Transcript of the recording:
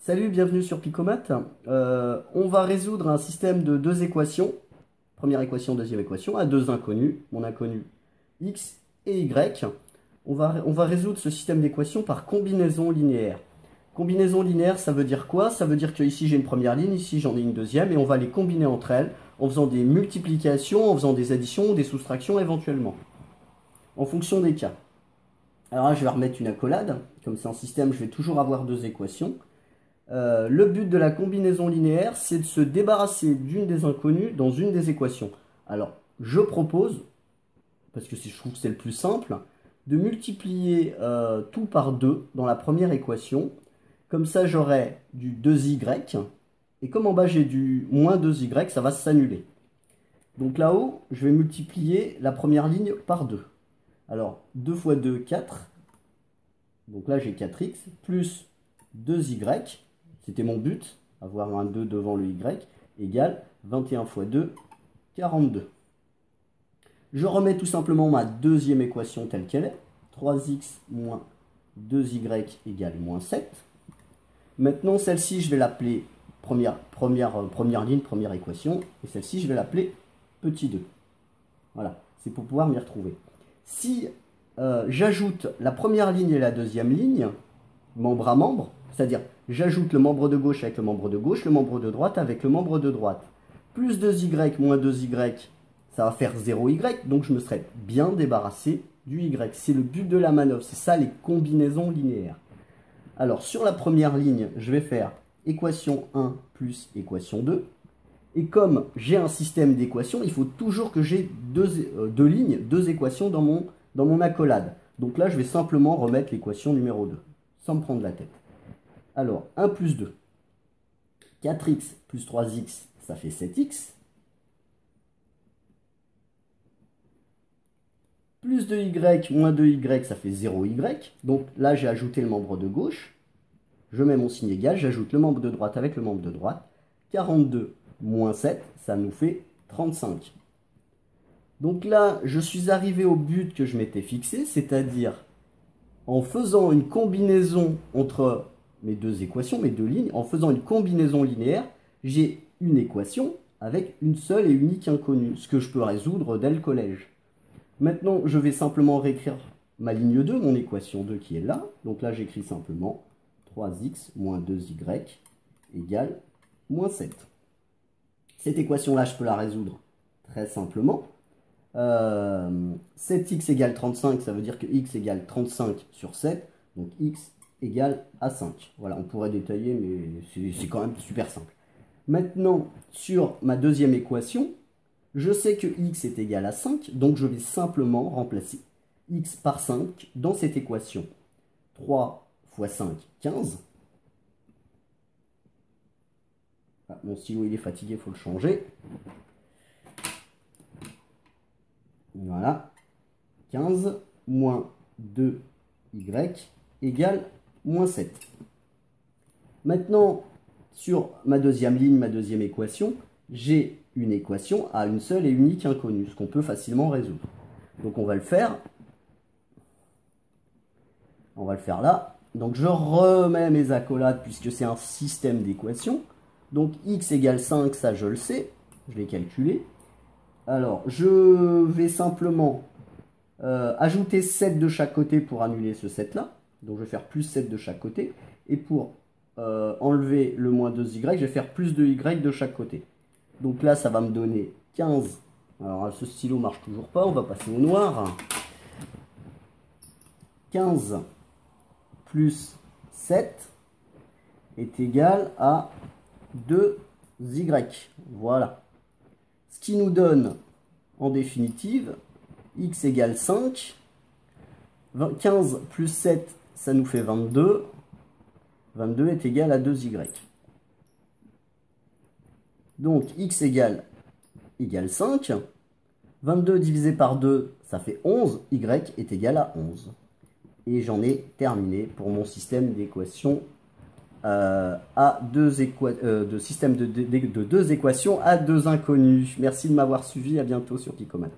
Salut, bienvenue sur Picomat. On va résoudre un système de deux équations, première équation, deuxième équation, à deux inconnus, mon inconnu x et y. On va résoudre ce système d'équations par combinaison linéaire. Combinaison linéaire, ça veut dire quoi? Ça veut dire que ici j'ai une première ligne, ici j'en ai une deuxième, et on va les combiner entre elles en faisant des multiplications, en faisant des additions, des soustractions éventuellement, en fonction des cas. Alors là, je vais remettre une accolade, comme c'est un système, je vais toujours avoir deux équations. Le but de la combinaison linéaire, c'est de se débarrasser d'une des inconnues dans une des équations. Alors, je propose, parce que je trouve que c'est le plus simple, de multiplier tout par 2 dans la première équation. Comme ça, j'aurai du 2y. Et comme en bas, j'ai du moins 2y, ça va s'annuler. Donc là-haut, je vais multiplier la première ligne par 2. Alors, 2 fois 2, 4. Donc là, j'ai 4x, plus 2y. C'était mon but, avoir un 2 devant le y, égale 21 fois 2, 42. Je remets tout simplement ma deuxième équation telle qu'elle est. 3x moins 2y égale moins 7. Maintenant, celle-ci, je vais l'appeler première ligne, première équation. Et celle-ci, je vais l'appeler petit 2. Voilà, c'est pour pouvoir m'y retrouver. Si j'ajoute la première ligne et la deuxième ligne, membre à membre, c'est-à-dire j'ajoute le membre de gauche avec le membre de gauche, le membre de droite avec le membre de droite. Plus 2y moins 2y, ça va faire 0y, donc je me serais bien débarrassé du y. C'est le but de la manœuvre, c'est ça les combinaisons linéaires. Alors sur la première ligne, je vais faire équation 1 plus équation 2. Et comme j'ai un système d'équations, il faut toujours que j'ai deux lignes, deux équations dans mon accolade. Donc là, je vais simplement remettre l'équation numéro 2, sans me prendre la tête. Alors, 1 plus 2. 4x plus 3x, ça fait 7x. Plus 2y moins 2y, ça fait 0y. Donc là, j'ai ajouté le membre de gauche. Je mets mon signe égal, j'ajoute le membre de droite avec le membre de droite. 42 moins 7, ça nous fait 35. Donc là, je suis arrivé au but que je m'étais fixé, c'est-à-dire en faisant une combinaison entre mes deux équations, mes deux lignes, en faisant une combinaison linéaire, j'ai une équation avec une seule et unique inconnue, ce que je peux résoudre dès le collège. Maintenant, je vais simplement réécrire ma ligne 2, mon équation 2 qui est là. Donc là, j'écris simplement 3x moins 2y égale moins 7. Cette équation-là, je peux la résoudre très simplement. 7x égale 35, ça veut dire que x égale 35 sur 7. Donc x égale à 5. Voilà, on pourrait détailler, mais c'est quand même super simple. Maintenant, sur ma deuxième équation, je sais que x est égal à 5, donc je vais simplement remplacer x par 5 dans cette équation. 3 fois 5, 15. Ah, mon stylo il est fatigué, il faut le changer. Voilà. 15 moins 2y égale moins 7. Maintenant, sur ma deuxième ligne, ma deuxième équation, j'ai une équation à une seule et unique inconnue, ce qu'on peut facilement résoudre. Donc on va le faire. On va le faire là. Donc je remets mes accolades puisque c'est un système d'équations. Donc x égale 5, ça je le sais, je l'ai calculé. Alors je vais simplement ajouter 7 de chaque côté pour annuler ce 7 là. Donc je vais faire plus 7 de chaque côté. Et pour enlever le moins 2y, je vais faire plus 2y de chaque côté. Donc là ça va me donner 15. Alors ce stylo marche toujours pas, on va passer au noir. 15 plus 7 est égal à 2y. Voilà. Ce qui nous donne, en définitive, x égale 5. 15 plus 7, ça nous fait 22. 22 est égal à 2y. Donc, x égale 5. 22 divisé par 2, ça fait 11. Y est égal à 11. Et j'en ai terminé pour mon système d'équations système de deux équations à deux inconnues. Merci de m'avoir suivi. À bientôt sur Picomat.